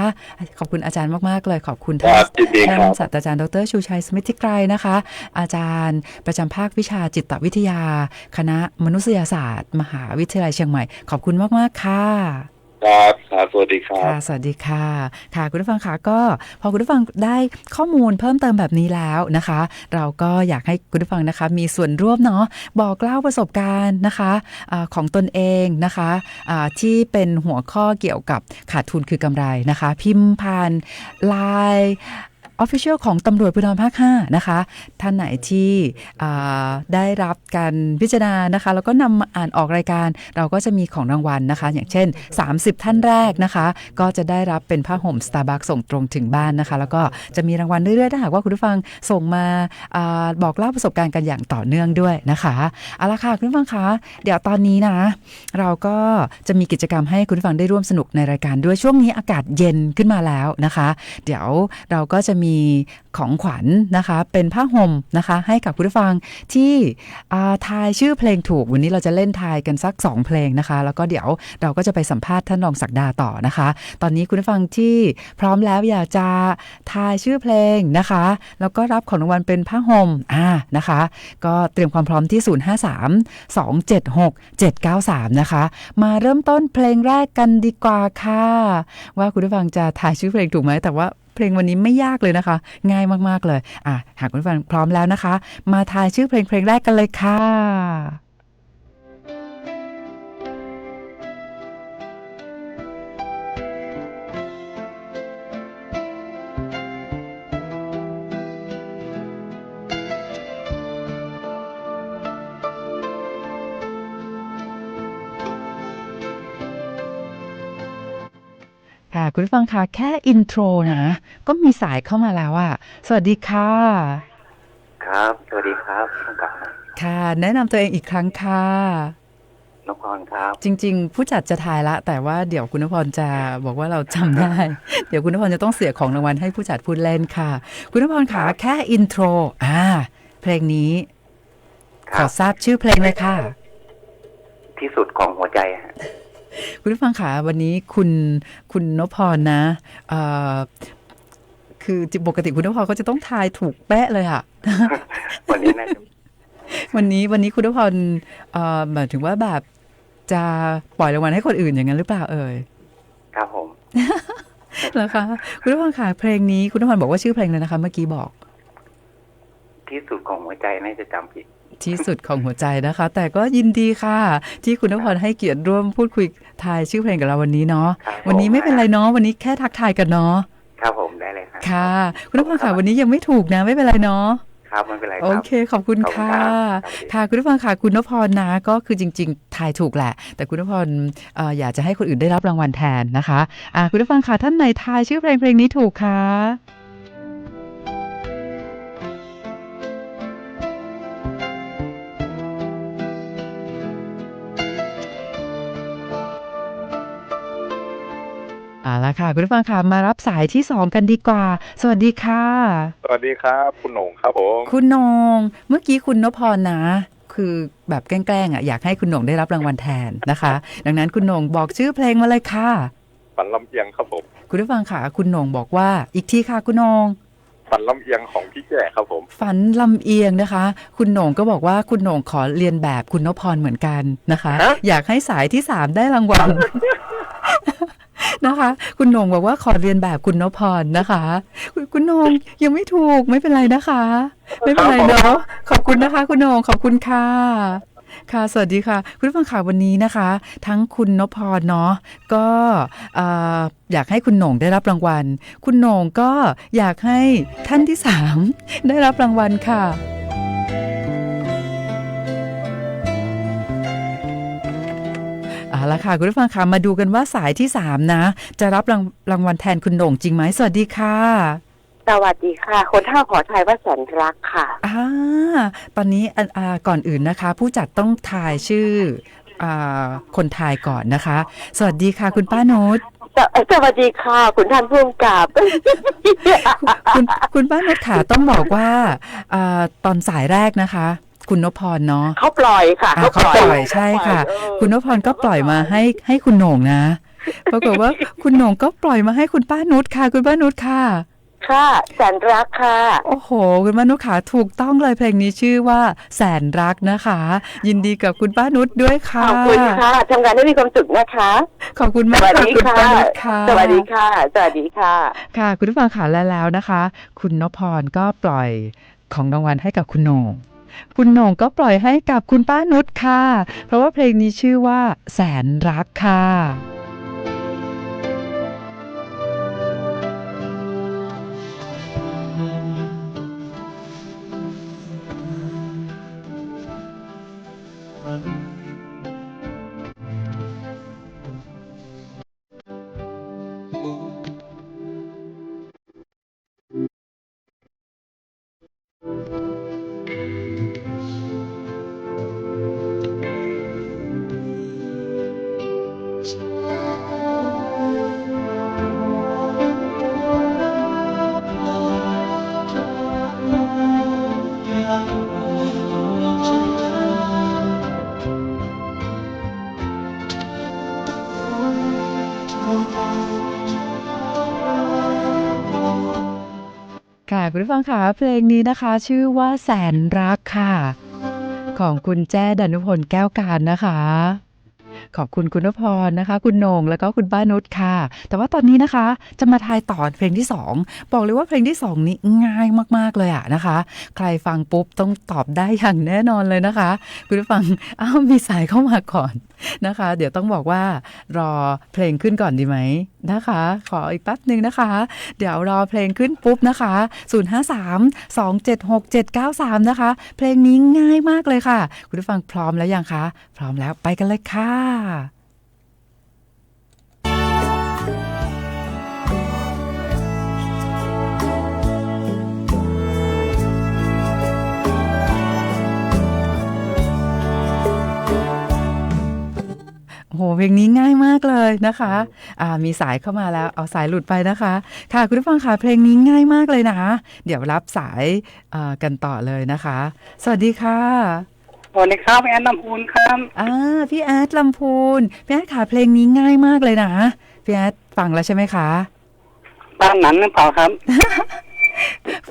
ขอบคุณอาจารย์มากๆเลยขอบคุณท่านศาสตราจารย์ดร.ชูชัยสมิทธิไกรนะคะอาจารย์ประจำภาควิชาจิตวิทยาคณะมนุษยศาสตร์มหาวิทยาลัยเชียงใหม่ขอบคุณมากๆค่ะครับสวัสดีครับค่ะสวัสดีค่ะค่ะคุณผู้ฟังค่ะก็พอคุณผู้ฟังได้ข้อมูลเพิ่มเติมแบบนี้แล้วนะคะเราก็อยากให้คุณผู้ฟังนะคะมีส่วนร่วมเนาะบอกเล่าประสบการณ์นะคะของตนเองนะคะที่เป็นหัวข้อเกี่ยวกับขาดทุนคือกำไรนะคะพิมพ์ผ่าน LINE Official ของตำรวจภูธรภาค 5นะคะท่านไหนที่ได้รับการพิจารณานะคะแล้วก็นำมาอ่านออกรายการเราก็จะมีของรางวัลนะคะอย่างเช่น30ท่านแรกนะคะก็จะได้รับเป็นผ้าห่ม Starbucks ส่งตรงถึงบ้านนะคะแล้วก็จะมีรางวัลเรื่อยๆถ้าหากว่าคุณผู้ฟังส่งมาบอกเล่าประสบการณ์กันอย่างต่อเนื่องด้วยนะคะเอาละค่ะคุณผู้ฟังคะเดี๋ยวตอนนี้นะเราก็จะมีกิจกรรมให้คุณผู้ฟังได้ร่วมสนุกในรายการด้วยช่วงนี้อากาศเย็นขึ้นมาแล้วนะคะเดี๋ยวเราก็จะมีของขวัญนะคะเป็นผ้าห่มนะคะให้กับคุณผู้ฟังที่ทายชื่อเพลงถูกวันนี้เราจะเล่นทายกันสัก2เพลงนะคะแล้วก็เดี๋ยวเราก็จะไปสัมภาษณ์ท่านรองศักดาต่อนะคะตอนนี้คุณผู้ฟังที่พร้อมแล้วอยากจะทายชื่อเพลงนะคะแล้วก็รับของรางวัลเป็นผ้าห่มนะคะก็เตรียมความพร้อมที่053-276-793นะคะมาเริ่มต้นเพลงแรกกันดีกว่าค่ะว่าคุณผู้ฟังจะทายชื่อเพลงถูกไหมแต่ว่า เพลงวันนี้ไม่ยากเลยนะคะง่ายมากๆเลยหากคุณผู้ฟังพร้อมแล้วนะคะมาทายชื่อเพลงแรกกันเลยค่ะค่ะคุณผู้ฟังคะแค่อินโทรนะก็มีสายเข้ามาแล้วอะสวัสดีค่ะครับสวัสดีครับท่านกาค่ะแนะนำตัวเองอีกครั้งค่ะนพรครับจริงๆผู้จัดจะทายละแต่ว่าเดี๋ยวคุณนพรจะบอกว่าเราจำได้ เดี๋ยวคุณนพรจะต้องเสียของรางวัลให้ผู้จัดพูดเล่นค่ะคุณนพรคะแค่อินโทรเพลงนี้ขอทราบชื่อเพลงเลยค่ะที่สุดของหัวใจฮะคุณผู้ฟังคะวันนี้คุณนพรนะคือปกติคุณนพรก็จะต้องทายถูกแป๊ะเลยอะวันนี้น่าจะวันนี้คุณนพรหมายถึงว่าแบบจะปล่อยรางวัลให้คนอื่นอย่างนั้นหรือเปล่าเอ่ยครับผมแล้วคะคุณนพรค่ะเพลงนี้คุณนพรบอกว่าชื่อเพลงเลยนะคะเมื่อกี้บอกที่สุดของหัวใจน่าจะจำผิดที่สุดของหัวใจนะคะแต่ก็ยินดีค่ะที่คุณนพรให้เกียรติร่วมพูดคุยทายชื่อเพลงกับเราวันนี้เนาะวันนี้ไม่เป็นไรเนาะวันนี้แค่ทักทายกันเนาะครับผมได้เลยครับค่ะคุณนพรค่ะวันนี้ยังไม่ถูกนะไม่เป็นไรเนาะครับไม่เป็นไรครับโอเคขอบคุณค่ะค่ะคุณนพรค่ะคุณนพรนะก็คือจริงๆทายถูกแหละแต่คุณนพรอยากจะให้คนอื่นได้รับรางวัลแทนนะคะคุณนพรค่ะท่านไหนทายชื่อเพลงนี้ถูกคะแล้วค่ะคุณผู้ฟังค่ะมารับสายที่2กันดีกว่าสวัสดีค่ะสวัสดีครับคุณโหน่งครับผมคุณโหน่งเมื่อกี้คุณนพรนะคือแบบแกล้งๆอยากให้คุณโหน่งได้รับรางวัลแทนนะคะดังนั้นคุณโหน่งบอกชื่อเพลงมาเลยค่ะฝันลำเอียงครับผมคุณผู้ฟังค่ะคุณโหน่งบอกว่าอีกทีค่ะคุณโหน่งฝันลำเอียงของพี่แก่ครับผมฝันลำเอียงนะคะคุณโหน่งก็บอกว่าคุณโหน่งขอเรียนแบบคุณนพรเหมือนกันนะคะอยากให้สายที่3ได้รางวัลนะคะคุณโหน่งบอกว่าขอเรียนแบบคุณนพรนะคะคุณโหน่งยังไม่ถูกไม่เป็นไรนะคะไม่เป็นไรเนาะขอบคุณนะคะคุณโหน่งขอบคุณค่ะค่ะสวัสดีค่ะคุณผู้ฟังข่าววันนี้นะคะทั้งคุณนพรเนาะก็อยากให้คุณโหน่งได้รับรางวัลคุณโหน่งก็อยากให้ท่านที่3ได้รับรางวัลค่ะละค่ะคุณผู้ฟังค่ะมาดูกันว่าสายที่3นะจะรับรางวัลแทนคุณโหน่งจริงไหมสวัสดีค่ะสวัสดีค่ะคนเฒ่าขอทายว่าแสนรักค่ะตอนนี้ก่อนอื่นนะคะผู้จัดต้องทายชื่อคนทายก่อนนะคะสวัสดีค่ะคุณป้านุชสวัสดีค่ะคุณท่านผู้กำกับคุณป้านุชค่ะต้องบอกว่าตอนสายแรกนะคะคุณนพรเนาะเขาปล่อยค่ะเขาปล่อยใช่ค่ะคุณนพรก็ปล่อยมาให้คุณโหน่งนะปรากฏว่าคุณโหน่งก็ปล่อยมาให้คุณป้านุชค่ะคุณป้านุชค่ะค่ะแสนรักค่ะโอ้โหคุณป้านุชค่ะถูกต้องเลยเพลงนี้ชื่อว่าแสนรักนะคะยินดีกับคุณป้านุชด้วยค่ะขอบคุณค่ะทำงานให้มีความสุขนะคะขอบคุณมากค่ะคุณป้านุชค่ะสวัสดีค่ะสวัสดีค่ะค่ะคุณผู้ฟังค่ะแล้วนะคะคุณนพรก็ปล่อยของรางวัลให้กับคุณโหน่งคุณโหน่งก็ปล่อยให้กับคุณป้านุชค่ะเพราะว่าเพลงนี้ชื่อว่าแสนรักค่ะค่ะคุณผู้ฟังค่ะเพลงนี้นะคะชื่อว่าแสนรักค่ะของคุณแจ้ดานุพลแก้วการนะคะ ขอบคุณคุณนพรนะคะคุณโหน่งแล้วก็คุณป้านุชค่ะแต่ว่าตอนนี้นะคะจะมาทายต่อเพลงที่2บอกเลยว่าเพลงที่2นี้ง่ายมากๆเลยอะนะคะใครฟังปุ๊บต้องตอบได้อย่างแน่นอนเลยนะคะคุณผู้ฟังมีสายเข้ามาก่อนนะคะเดี๋ยวต้องบอกว่ารอเพลงขึ้นก่อนดีไหมนะคะขออีกแป๊บนึงนะคะเดี๋ยวรอเพลงขึ้นปุ๊บนะคะ053-276-793นะคะเพลงนี้ง่ายมากเลยค่ะคุณผู้ฟังพร้อมแล้วยังคะพร้อมแล้วไปกันเลยค่ะโอ้โหเพลงนี้ง่ายมากเลยนะคะมีสายเข้ามาแล้วเอาสายหลุดไปนะคะค่ะคุณผู้ฟังค่ะเพลงนี้ง่ายมากเลยนะเดี๋ยวรับสายกันต่อเลยนะคะสวัสดีค่ะสวัสดีครับแอนลำพูนครับพี่แอดลำพูนพี่แอดค่ะเพลงนี้ง่ายมากเลยนะพี่แอดฟังแล้วใช่ไหมคะปานหนันหรือเปล่าครับ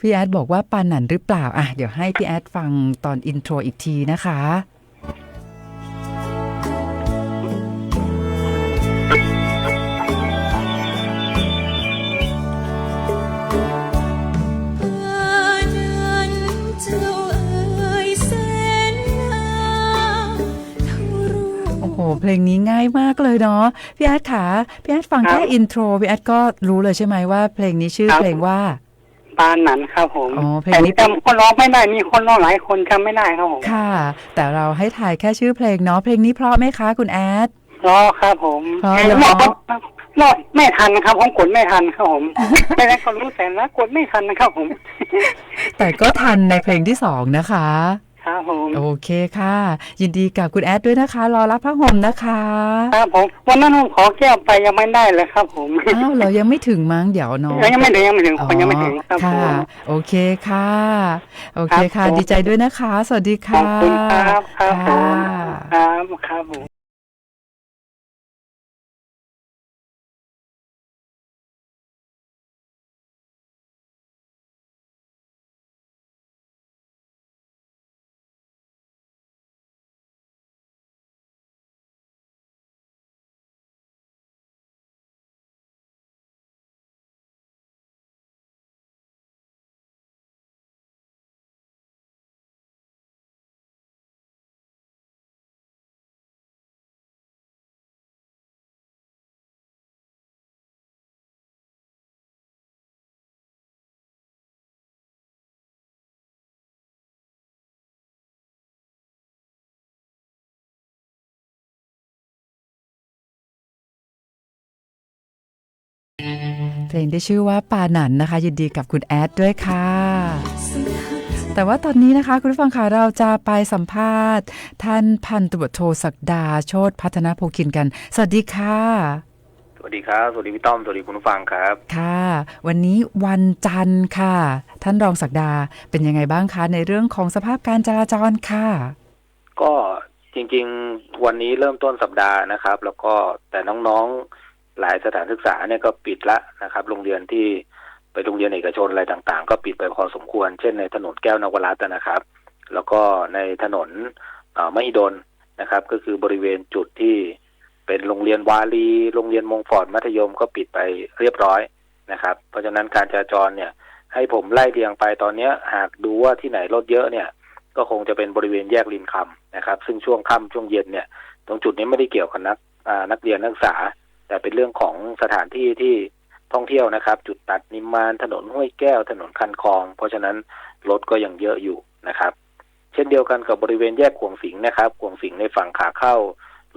พี่แอดบอกว่าปานหนันหรือเปล่าเดี๋ยวให้พี่แอดฟังตอนอินโทรอีกทีนะคะเพลงนี้ง่ายมากเลยเนาะพี่แอดค่ะพี่แอดฟังแค่อินโทรพี่แอดก็รู้เลยใช่ไหมว่าเพลงนี้ชื่อเพลงว่าปานหนันครับผมเพลงนี้จำคนร้องไม่ได้มีคนร้องหลายคนจำไม่ได้ครับผมค่ะแต่เราให้ถ่ายแค่ชื่อเพลงเนาะเพลงนี้เพราะไหมคะคุณแอดเพราะครับผมเพราะไม่ทันครับผมกดไม่ทันครับผมไม่ได้ก็รู้แต่ละกดไม่ทันนะครับผมแต่ก็ทันในเพลงที่2นะคะครับผมโอเคค่ะยินดีกับคุณแอดด้วยนะคะรอรับผ้าห่มนะคะครับผมวันนั้นผมขอแก้วไปยังไม่ได้เลยครับผมเรายังไม่ถึงมั้งเดี๋ยวน้องยังไม่ถึงคนยังไม่ถึงครับค่ะโอเคค่ะโอเคค่ะดีใจด้วยนะคะสวัสดีค่ะขอบคุณครับครับผมเพลงที่ชื่อว่าปาหนันนะคะยินดีกับคุณแอดด้วยค่ะแต่ว่าตอนนี้นะคะคุณผู้ฟังค่ะเราจะไปสัมภาษณ์ท่านพันตำรวจโทศักดาโชติพัฒนาโภคินกันสวัสดีค่ะสวัสดีครับสวัสดีพี่ต้อมสวัสดีคุณผู้ฟังครับค่ะวันนี้วันจันทร์ค่ะท่านรองศักดาเป็นยังไงบ้างคะในเรื่องของสภาพการจราจรค่ะก็จริงๆวันนี้เริ่มต้นสัปดาห์นะครับแล้วก็แต่น้องๆหลายสถานศึกษาเนี่ยก็ปิดละนะครับโรงเรียนที่ไปโรงเรียนเอกชนอะไรต่างๆก็ปิดไปพอสมควรเช่นในถนนแก้วนวรัตน์นะครับแล้วก็ในถนนมหิดลนะครับก็คือบริเวณจุดที่เป็นโรงเรียนวารีโรงเรียนมงฟอร์ดมัธยมก็ปิดไปเรียบร้อยนะครับเพราะฉะนั้นการจราจรเนี่ยให้ผมไล่เรียงไปตอนนี้หากดูว่าที่ไหนรถเยอะเนี่ยก็คงจะเป็นบริเวณแยกรินคำนะครับซึ่งช่วงค่ำช่วงเย็นเนี่ยตรงจุดนี้ไม่ได้เกี่ยวกับนักเรียนนักศึกษาแต่เป็นเรื่องของสถานที่ที่ท่องเที่ยวนะครับจุดตัดนิมมานถนนห้วยแก้วถนนคันคลองเพราะฉะนั้นรถก็ยังเยอะอยู่นะครับเช่นเดียวกันกับบริเวณแยกขวงสิงห์นะครับขวงสิงห์ในฝั่งขาเข้า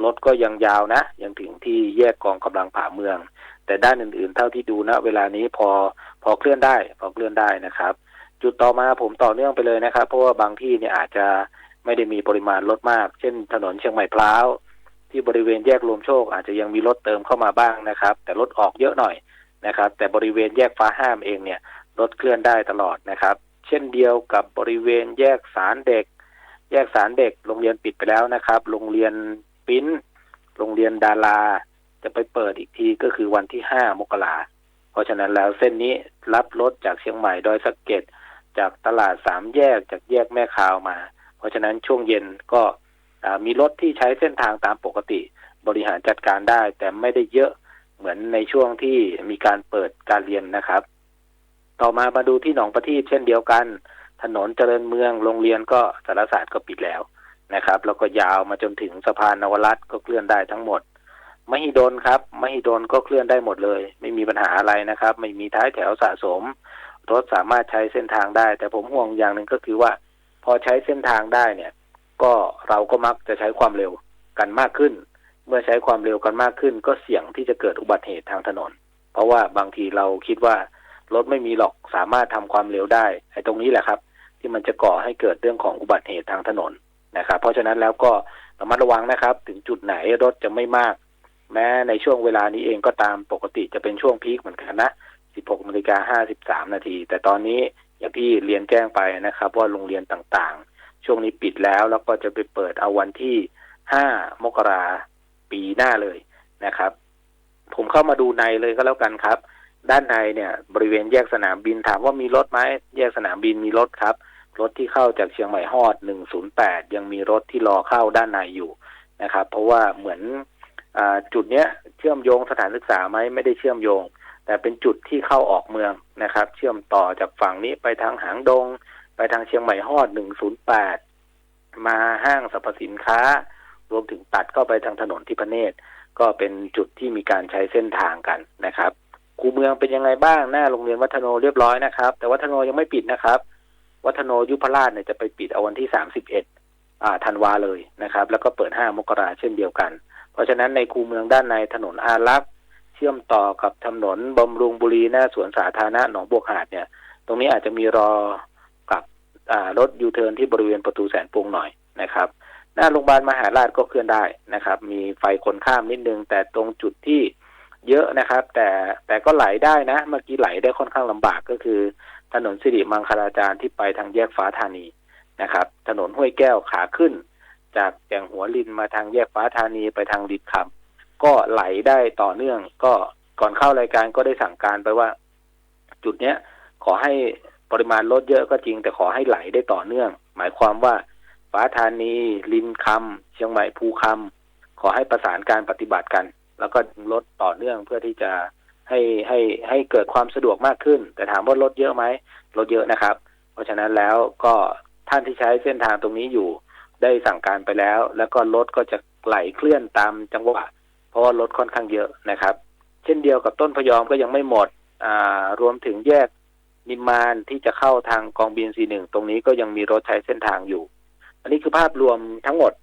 รถก็ยังยาวนะยังถึงที่แยกกองกำลังผาเมืองแต่ด้านอื่นๆเท่าที่ดูนะเวลานี้พอเคลื่อนได้นะครับจุดต่อมาผมต่อเนื่องไปเลยนะครับเพราะว่าบางที่เนี่ยอาจจะไม่ได้มีปริมาณรถมากเช่นถนนเชียงใหม่พร้าวที่บริเวณแยกรวมโชคอาจจะยังมีรถเติมเข้ามาบ้างนะครับแต่รถออกเยอะหน่อยนะครับแต่บริเวณแยกฟ้าห้ามเองเนี่ยรถเคลื่อนได้ตลอดนะครับเช่นเดียวกับบริเวณแยกศาลเด็กโรงเรียนปิดไปแล้วนะครับโรงเรียนปิ้นโรงเรียนดาราจะไปเปิดอีกทีก็คือวันที่5 มกราคมเพราะฉะนั้นแล้วเส้นนี้รับรถจากเชียงใหม่ดอยสะเก็ดจากตลาด3 แยกจากแยกแม่คาวมาเพราะฉะนั้นช่วงเย็นก็มีรถที่ใช้เส้นทางตามปกติ บริหารจัดการได้แต่ไม่ได้เยอะเหมือนในช่วงที่มีการเปิดการเรียนนะครับต่อมาดูที่หนองประทีปเช่นเดียวกันถนนเจริญเมืองโรงเรียนก็สารศาสตร์ก็ปิดแล้วนะครับแล้วก็ยาวมาจนถึงสะพานนวรัตน์ก็เคลื่อนได้ทั้งหมดมหิดลครับมหิดลก็เคลื่อนได้หมดเลยไม่มีปัญหาอะไรนะครับไม่มีท้ายแถวสะสมรถสามารถใช้เส้นทางได้แต่ผมห่วงอย่างหนึ่งก็คือว่าพอใช้เส้นทางได้เนี่ยก็เราก็มักจะใช้ความเร็วกันมากขึ้นเมื่อใช้ความเร็วกันมากขึ้นก็เสี่ยงที่จะเกิดอุบัติเหตุทางถนนเพราะว่าบางทีเราคิดว่ารถไม่มีหรอกสามารถทำความเร็วได้ไอ้ตรงนี้แหละครับที่มันจะก่อให้เกิดเรื่องของอุบัติเหตุทางถนนนะครับเพราะฉะนั้นแล้วก็ระมัดระวังนะครับถึงจุดไหนรถจะไม่มากแม้ในช่วงเวลานี้เองก็ตามปกติจะเป็นช่วงพีคเหมือนกันนะ 16:53 นาทีแต่ตอนนี้อย่างที่เรียนแจ้งไปนะครับว่าโรงเรียนต่างๆช่วงนี้ปิดแล้วก็จะไปเปิดเอาวันที่5 มกราคมปีหน้าเลยนะครับผมเข้ามาดูในเลยก็แล้วกันครับด้านในเนี่ยบริเวณแยกสนามบินถามว่ามีรถไหมแยกสนามบินมีรถครับรถที่เข้าจากเชียงใหม่ฮอด108ยังมีรถที่รอเข้าด้านในอยู่นะครับเพราะว่าเหมือนจุดเนี้ยเชื่อมโยงสถานศึกษาไหมไม่ได้เชื่อมโยงแต่เป็นจุดที่เข้าออกเมืองนะครับเชื่อมต่อจากฝั่งนี้ไปทางหางดงไปทางเชียงใหม่ฮอด108มาห้างสรรพสินค้ารวมถึงตัดเข้าไปทางถนนทิพเนตรก็เป็นจุดที่มีการใช้เส้นทางกันนะครับคูเมืองเป็นยังไงบ้างหน้าโรงเรียนวัฒโนเรียบร้อยนะครับแต่วัฒโนยังไม่ปิดนะครับวัฒโนยุพราชเนี่ยจะไปปิดเอาวันที่31ธันวาเลยนะครับแล้วก็เปิด5 มกราคมเช่นเดียวกันเพราะฉะนั้นในคูเมืองด้านในถนนอารักษ์เชื่อมต่อกับถนนบำรุงบุรีหน้าสวนสาธารณะหนองบวกหาดเนี่ยตรงนี้อาจจะมีรอกับรถยูเทิร์นที่บริเวณประตูแสนปรุงหน่อยนะครับหน้าโรงพยาบาลมหาราชก็เคลื่อนได้นะครับมีไฟคนข้ามนิดนึงแต่ตรงจุดที่เยอะนะครับแต่ก็ไหลได้นะเมื่อกี้ไหลได้ค่อนข้างลำบากก็คือถนนสิริมังคลาจารย์ที่ไปทางแยกฟ้าธานีนะครับถนนห้วยแก้วขาขึ้นจากแก่งหัวลินมาทางแยกฟ้าธานีไปทางดิดคำก็ไหลได้ต่อเนื่องก็ก่อนเข้ารายการก็ได้สั่งการไปว่าจุดเนี้ยขอให้ปริมาณรถเยอะก็จริงแต่ขอให้ไหลได้ต่อเนื่องหมายความว่าฟ้าธานีลินคำเชียงใหม่ภูคำขอให้ประสานการปฏิบัติกันแล้วก็ลดต่อเนื่องเพื่อที่จะให้เกิดความสะดวกมากขึ้นแต่ถามว่ารถเยอะไหมรถเยอะนะครับเพราะฉะนั้นแล้วก็ท่านที่ใช้เส้นทางตรงนี้อยู่ได้สั่งการไปแล้วก็รถก็จะไหลเคลื่อนตามจังหวะเพราะว่ารถค่อนข้างเยอะนะครับเช่นเดียวกับต้นพยอมก็ยังไม่หมดรวมถึงแยกนิมมานที่จะเข้าทางกองบิน41ตรงนี้ก็ยังมีรถใช้เส้นทางอยู่อันนี้คือภาพรวมทั้งหมด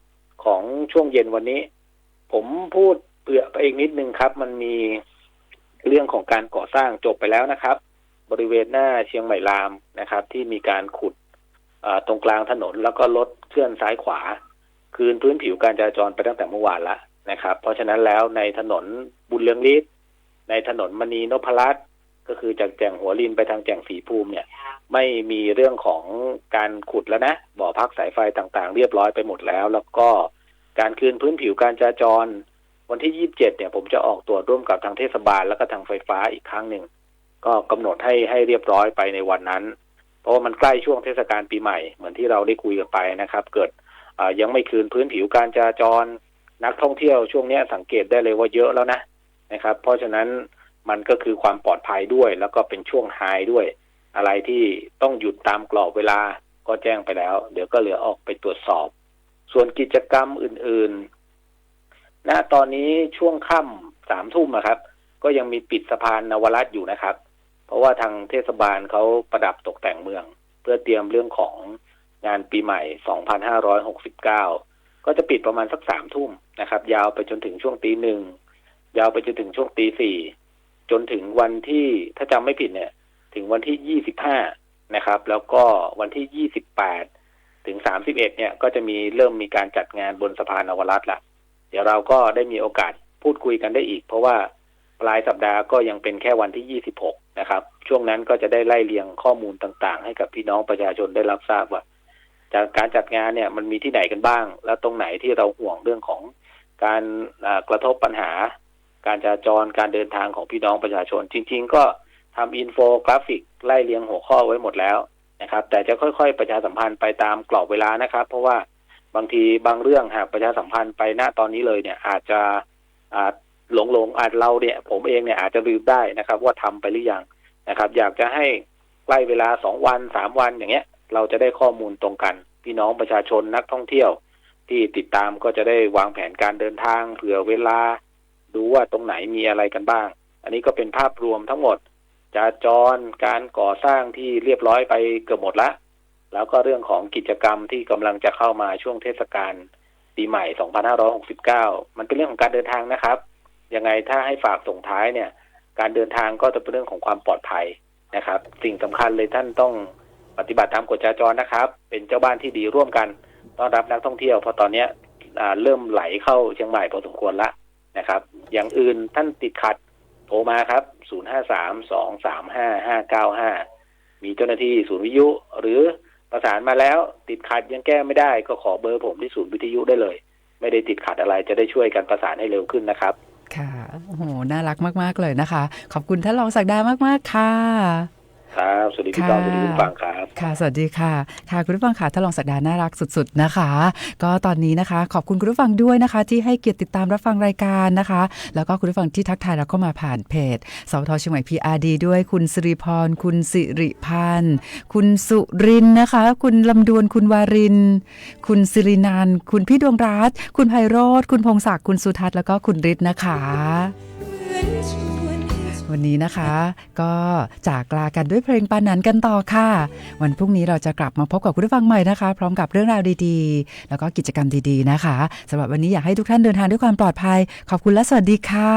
ของช่วงเย็นวันนี้ผมพูดเผื่อไปอีกนิดนึงครับมันมีเรื่องของการก่อสร้างจบไปแล้วนะครับบริเวณหน้าเชียงใหม่รามนะครับที่มีการขุดตรงกลางถนนแล้วก็รถเคลื่อนซ้ายขวาคืนพื้นผิวการจราจรไปตั้งแต่เมื่อวานแล้วนะครับเพราะฉะนั้นแล้วในถนนบุญเรืองฤทธิ์ในถนนมณีนพรัตน์ก็คือจากแจ่งหัวลินไปทางแจ่งศรีภูมิเนี่ยไม่มีเรื่องของการขุดแล้วนะบ่อพักสายไฟต่างๆเรียบร้อยไปหมดแล้วแล้วก็การคืนพื้นผิวการจราจรวันที่27เนี่ยผมจะออกตรวจร่วมกับทางเทศบาลแล้วก็ทางไฟฟ้าอีกครั้งหนึ่งก็กำหนดให้เรียบร้อยไปในวันนั้นเพราะว่ามันใกล้ช่วงเทศกาลปีใหม่เหมือนที่เราได้คุยกันไปนะครับเกิดยังไม่คืนพื้นผิวการจราจรนักท่องเที่ยวช่วงนี้สังเกตได้เลยว่าเยอะแล้วนะครับเพราะฉะนั้นมันก็คือความปลอดภัยด้วยแล้วก็เป็นช่วงไฮด้วยอะไรที่ต้องหยุดตามกรอบเวลาก็แจ้งไปแล้วเดี๋ยวก็เหลือออกไปตรวจสอบส่วนกิจกรรมอื่นๆณตอนนี้ช่วงค่ำ3 ทุ่มนะครับก็ยังมีปิดสะพานนวรัตน์อยู่นะครับเพราะว่าทางเทศบาลเขาประดับตกแต่งเมืองเพื่อเตรียมเรื่องของงานปีใหม่2569ก็จะปิดประมาณสัก3 ทุ่มนะครับยาวไปจนถึงช่วงตี 1ยาวไปจนถึงช่วงตี 4จนถึงวันที่ถ้าจำไม่ผิดเนี่ยถึงวันที่25นะครับแล้วก็วันที่28ถึง31เนี่ยก็จะเริ่มมีการจัดงานบนสะพานนวรัตน์ละเดี๋ยวเราก็ได้มีโอกาสพูดคุยกันได้อีกเพราะว่าปลายสัปดาห์ก็ยังเป็นแค่วันที่26นะครับช่วงนั้นก็จะได้ไล่เรียงข้อมูลต่างๆให้กับพี่น้องประชาชนได้รับทราบว่าจากการจัดงานเนี่ยมันมีที่ไหนกันบ้างแล้วตรงไหนที่เราห่วงเรื่องของการกระทบปัญหาการจราจรการเดินทางของพี่น้องประชาชนจริงๆก็ทำอินโฟกราฟิกไล่เรียงหัวข้อไว้หมดแล้วนะครับแต่จะค่อยๆประชาสัมพันธ์ไปตามกรอบเวลานะครับเพราะว่า บางทีบางเรื่องหากประชาสัมพันธ์ไปณตอนนี้เลยเนี่ยอาจจะหลงอาจเราเนี่ยผมเองเนี่ยอาจจะลืมได้นะครับว่าทำไปหรือยังนะครับอยากจะให้ใกล้เวลา2 วัน 3 วันอย่างเงี้ยเราจะได้ข้อมูลตรงกันพี่น้องประชาชนนักท่องเที่ยวที่ติดตามก็จะได้วางแผนการเดินทางเผื่อเวลาดูว่าตรงไหนมีอะไรกันบ้างอันนี้ก็เป็นภาพรวมทั้งหมดจราจรการก่อสร้างที่เรียบร้อยไปเกือบหมดละแล้วก็เรื่องของกิจกรรมที่กำลังจะเข้ามาช่วงเทศกาลปีใหม่2569มันเป็นเรื่องของการเดินทางนะครับยังไงถ้าให้ฝากส่งท้ายเนี่ยการเดินทางก็จะเป็นเรื่องของความปลอดภัยนะครับสิ่งสำคัญเลยท่านต้องปฏิบัติตามกฎจราจรนะครับเป็นเจ้าบ้านที่ดีร่วมกันต้อนรับนักท่องเที่ยวเพราะตอนนี้เริ่มไหลเข้าเชียงใหม่พอสมควรละนะครับอย่างอื่นท่านติดขัดโทรมาครับ0532355595มีเจ้าหน้าที่ศูนย์วิทยุหรือประสานมาแล้วติดขัดยังแก้ไม่ได้ก็ขอเบอร์ผมที่ศูนย์วิทยุได้เลยไม่ได้ติดขัดอะไรจะได้ช่วยกันประสานให้เร็วขึ้นนะครับค่ะโอ้โหน่ารักมากๆเลยนะคะขอบคุณท่านรองศักดามากๆค่ะครับสวัสดีพี่ต้อมสวัสดีคุณฟังครับค่ะสวัสดีค่ะค่ะคุณผู้ฟังค่ะท่านรองศักดาน่ารักสุดๆนะคะก็ตอนนี้นะคะขอบคุณคุณผู้ฟังด้วยนะคะที่ให้เกียรติติดตามรับฟังรายการนะคะแล้วก็คุณผู้ฟังที่ทักทายเราก็มาผ่านเพจสวท.เชียงใหม่ PRD ด้วยคุณสิริพรคุณสิริพันธ์คุณสุรินทร์นะคะคุณลำดวนคุณวารินคุณสิรินันท์คุณพี่ดวงรัตน์คุณไพโรจน์คุณพงศักดิ์คุณสุทัศน์แล้วก็คุณฤทธิ์นะคะวันนี้นะคะก็จากลากันด้วยเพลงปานันกันต่อค่ะวันพรุ่งนี้เราจะกลับมาพบกับคุณผู้ฟังใหม่นะคะพร้อมกับเรื่องราวดีๆแล้วก็กิจกรรมดีๆนะคะสำหรับวันนี้อยากให้ทุกท่านเดินทางด้วยความปลอดภัยขอบคุณและสวัสดีค่ะ